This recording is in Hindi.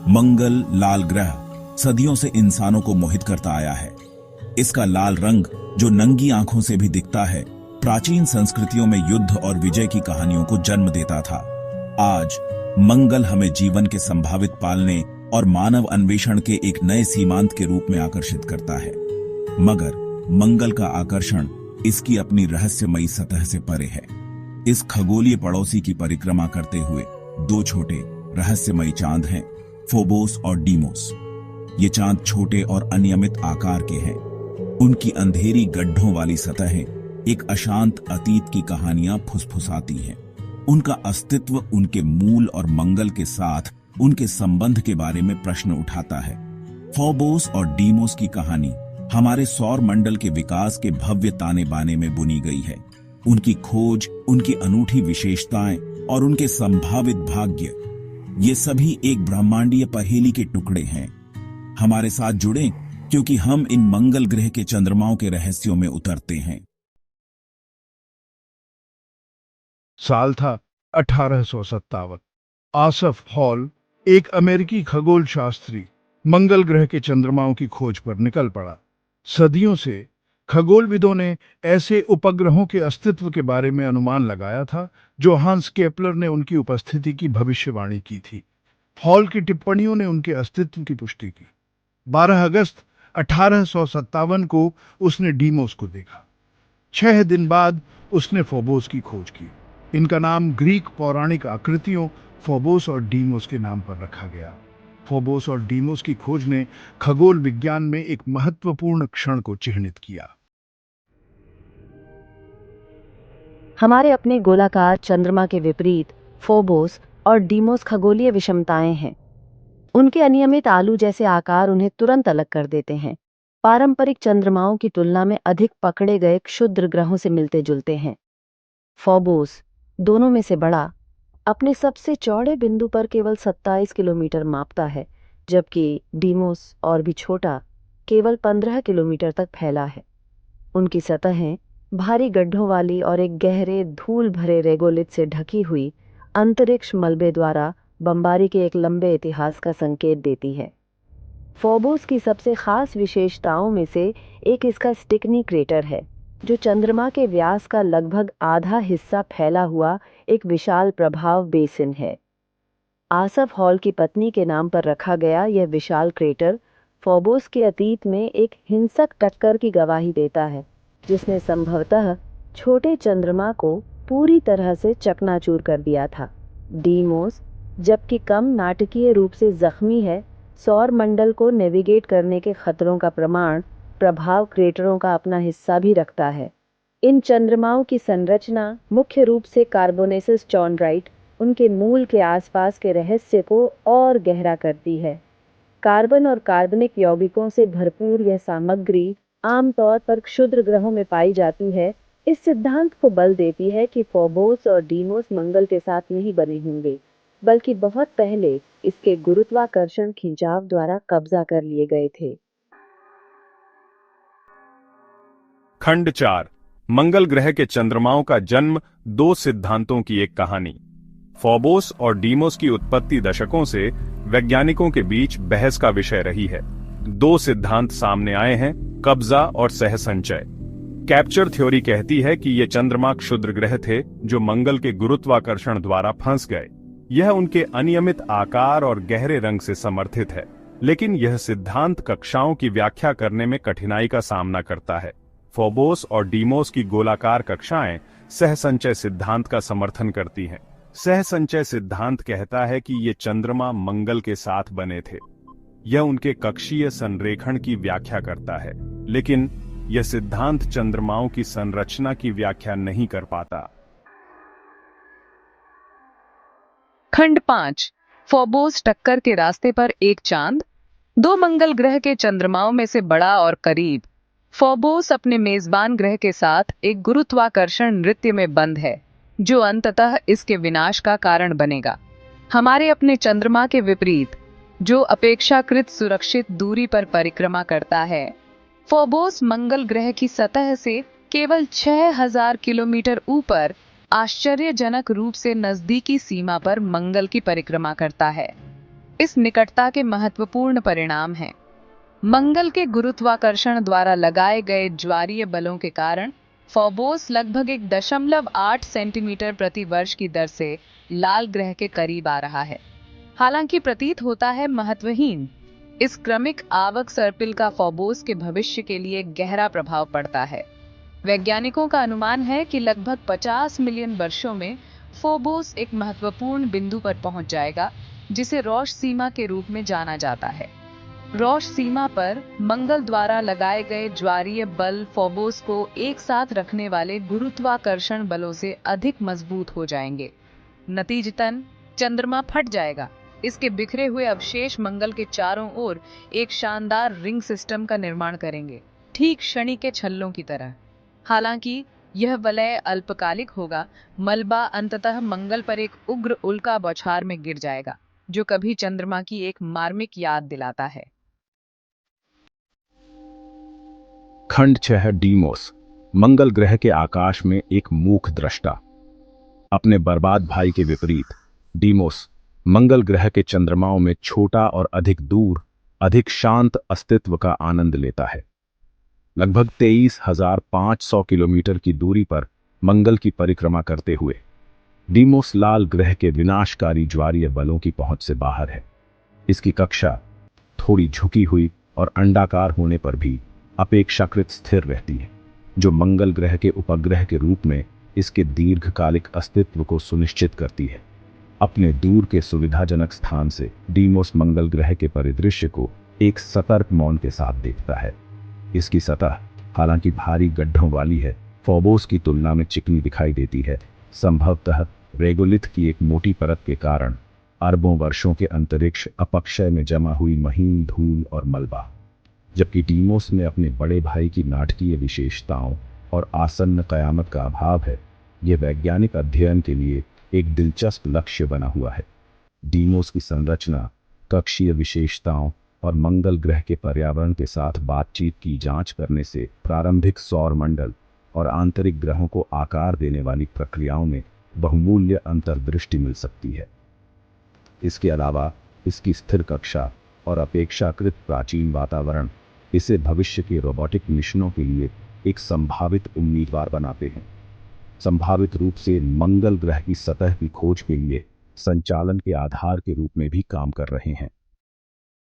मंगल लाल ग्रह सदियों से इंसानों को मोहित करता आया है। इसका लाल रंग जो नंगी आंखों से भी दिखता है, प्राचीन संस्कृतियों में युद्ध और विजय की कहानियों को जन्म देता था। आज मंगल हमें जीवन के संभावित पालने और मानव अन्वेषण के एक नए सीमांत के रूप में आकर्षित करता है। मगर मंगल का आकर्षण इसकी अपनी रहस्यमयी सतह से परे है। इस खगोलीय पड़ोसी की परिक्रमा करते हुए दो छोटे रहस्यमयी चांद हैं, फोबोस और डीमोस। ये चांद छोटे और अनियमित आकार के हैं। उनकी अंधेरी गड्ढों वाली सतहें एक अशांत अतीत की कहानियां फुसफुसाती हैं। उनका अस्तित्व उनके मूल और मंगल के साथ उनके संबंध के बारे में प्रश्न उठाता है। फोबोस और डीमोस की कहानी हमारे सौर मंडल के विकास के भव्य ताने बाने में बुनी गई है। उनकी खोज, उनकी अनूठी विशेषताएं और उनके संभावित भाग्य, ये सभी एक ब्रह्मांडीय पहेली के टुकड़े हैं। हमारे साथ जुड़ें क्योंकि हम इन मंगल ग्रह के चंद्रमाओं के रहस्यों में उतरते हैं। साल था 1857। आसफ हॉल, एक अमेरिकी खगोल शास्त्री, मंगल ग्रह के चंद्रमाओं की खोज पर निकल पड़ा। सदियों से खगोलविदों ने ऐसे उपग्रहों के अस्तित्व के बारे में अनुमान लगाया था जो हांस केपलर ने उनकी उपस्थिति की भविष्यवाणी की थी। हॉल की टिप्पणियों ने उनके अस्तित्व की पुष्टि की। 12 अगस्त 1857 को उसने डीमोस को देखा। 6 दिन बाद उसने फोबोस की खोज की। इनका नाम ग्रीक पौराणिक आकृतियों फोबोस और डीमोस के नाम पर रखा गया। फोबोस और डीमोस की खोज ने खगोल विज्ञान में एक महत्वपूर्ण क्षण को चिह्नित किया। हमारे अपने गोलाकार चंद्रमा के विपरीत फोबोस और डीमोस खगोलीय विषमताएं हैं। उनके अनियमित आलू जैसे आकार उन्हें तुरंत अलग कर देते हैं। पारंपरिक चंद्रमाओं की तुलना में अधिक पकड़े गए क्षुद्र ग्रहों से मिलते जुलते हैं। फोबोस दोनों में से बड़ा, अपने सबसे चौड़े बिंदु पर केवल 27 किलोमीटर मापता है, जबकि डीमोस और भी छोटा, केवल 15 किलोमीटर तक फैला है। उनकी सतहें भारी गड्ढों वाली और एक गहरे धूल भरे रेगोलिथ से ढकी हुई अंतरिक्ष मलबे द्वारा बमबारी के एक लंबे इतिहास का संकेत देती है। फोबोस की सबसे खास विशेषताओं में से एक इसका स्टिकनी क्रेटर है, जो चंद्रमा के व्यास का लगभग आधा हिस्सा फैला हुआ एक विशाल प्रभाव बेसिन है। आसफ हॉल की पत्नी के नाम पर रखा गया यह विशाल क्रेटर फोबोस के अतीत में एक हिंसक टक्कर की गवाही देता है, जिसने संभवतः छोटे चंद्रमा को पूरी तरह से चकनाचूर कर दिया था। डीमोस, जबकि कम नाटकीय रूप से जख्मी है, सौर मंडल को नेविगेट करने के खतरों का प्रभाव क्रेटरों का अपना हिस्सा भी रखता है। इन चंद्रमाओं की संरचना मुख्य रूप से कार्बोनेसिस चॉन्ड्राइट उनके मूल के आसपास के रहस्य को और गहरा करती है। कार्बन और कार्बनिक यौगिकों से भरपूर यह सामग्री आमतौर पर क्षुद्र ग्रहों में पाई जाती है। इस सिद्धांत को बल देती है कि फोबोस और डीमोस मंगल के साथ नहीं बने होंगे, बल्कि बहुत पहले इसके गुरुत्वाकर्षण खिंचाव द्वारा कब्जा कर लिए गए थे। खंड 4, मंगल ग्रह के चंद्रमाओं का जन्म, दो सिद्धांतों की एक कहानी। फोबोस और डीमोस की उत्पत्ति दशकों से वैज्ञानिकों के बीच बहस का विषय रही है। दो सिद्धांत सामने आए हैं, कब्जा और सहसंचय। कैप्चर थ्योरी कहती है कि ये चंद्रमा क्षुद्र ग्रह थे जो मंगल के गुरुत्वाकर्षण द्वारा फंस गए। यह उनके अनियमित आकार और गहरे रंग से समर्थित है, लेकिन यह सिद्धांत कक्षाओं की व्याख्या करने में कठिनाई का सामना करता है। फोबोस और डीमोस की गोलाकार कक्षाएं सहसंचय सिद्धांत का समर्थन करती हैं। सहसंचय सिद्धांत कहता है कि ये चंद्रमा मंगल के साथ बने थे। यह उनके कक्षीय संरेखण की व्याख्या करता है, लेकिन यह सिद्धांत चंद्रमाओं की संरचना की व्याख्या नहीं कर पाता। खंड 5, फोबोस टक्कर के रास्ते पर एक चांद। दो मंगल ग्रह के चंद्रमाओं में से बड़ा और करीब, फोबोस अपने मेजबान ग्रह के साथ एक गुरुत्वाकर्षण नृत्य में बंद है, जो अंततः इसके विनाश का कारण बनेगा। हमारे अपने चंद्रमा के विपरीत, जो अपेक्षाकृत सुरक्षित दूरी पर परिक्रमा करता है, फोबोस मंगल ग्रह की सतह से केवल 6000 किलोमीटर ऊपर आश्चर्यजनक रूप से नजदीकी सीमा पर मंगल की परिक्रमा करता है। इस निकटता के महत्वपूर्ण परिणाम हैं। मंगल के गुरुत्वाकर्षण द्वारा लगाए गए ज्वारीय बलों के कारण फोबोस लगभग 1.8 सेंटीमीटर प्रति वर्ष की दर से लाल ग्रह के करीब आ रहा है। हालांकि प्रतीत होता है महत्वहीन, इस क्रमिक आवक सर्पिल का फोबोस के भविष्य के लिए गहरा प्रभाव पड़ता है। वैज्ञानिकों का अनुमान है कि लगभग 50 मिलियन वर्षों में फोबोस एक महत्वपूर्ण बिंदु पर पहुंच जाएगा, जिसे रॉश सीमा के रूप में जाना जाता है। रॉश सीमा पर मंगल द्वारा लगाए गए ज्वारीय बल फोबोस को एक साथ रखने वाले गुरुत्वाकर्षण बलों से अधिक मजबूत हो जाएंगे। नतीजतन चंद्रमा फट जाएगा। इसके बिखरे हुए अवशेष मंगल के चारों ओर एक शानदार रिंग सिस्टम का निर्माण करेंगे, ठीक शनि के छल्लों की तरह। हालांकि यह वलय अल्पकालिक होगा। मलबा अंततः मंगल पर एक उग्र उल्का बौछार में गिर जाएगा, जो कभी चंद्रमा की एक मार्मिक याद दिलाता है। खंड 6 डीमोस, मंगल ग्रह के आकाश में एक मूक दृष्टा। अपने बर्बाद भाई के विपरीत डीमोस मंगल ग्रह के चंद्रमाओं में छोटा और अधिक दूर, अधिक शांत अस्तित्व का आनंद लेता है। लगभग 23,500 किलोमीटर की दूरी पर मंगल की परिक्रमा करते हुए डीमोस लाल ग्रह के विनाशकारी ज्वारीय बलों की पहुंच से बाहर है। इसकी कक्षा थोड़ी झुकी हुई और अंडाकार होने पर भी अपेक्षाकृत स्थिर रहती है, जो मंगल ग्रह के उपग्रह के रूप में इसके दीर्घकालिक अस्तित्व को सुनिश्चित करती है। अपने दूर के सुविधाजनक स्थान से डीमोस मंगल ग्रह के परिदृश्य को एक सतर्क मौन के साथ देखता है। इसकी सतह हालांकि भारी गड्ढों वाली है, फोबोस की तुलना में चिकनी दिखाई देती है, संभवतः रेगोलिथ की एक मोटी परत के कारण अरबों वर्षों के अंतरिक्ष अपक्षय में जमा हुई महीन धूल और मलबा। जबकि डीमोस में अपने बड़े भाई की नाटकीय विशेषताओं और आसन्न कयामत का अभाव है, यह वैज्ञानिक अध्ययन के लिए एक दिलचस्प लक्ष्य बना हुआ है। डीमोस की संरचना, कक्षीय विशेषताओं और मंगल ग्रह के पर्यावरण के साथ बातचीत की जांच करने से प्रारंभिक सौर मंडल और आंतरिक ग्रहों को आकार देने वाली प्रक्रियाओं में बहुमूल्य अंतर्दृष्टि मिल सकती है। इसके अलावा इसकी स्थिर कक्षा और अपेक्षाकृत प्राचीन वातावरण इसे भविष्य के रोबोटिक मिशनों के लिए एक संभावित उम्मीदवार बनाते हैं। संभावित रूप से मंगल ग्रह की सतह की खोज के लिए संचालन के आधार के रूप में भी काम कर रहे हैं।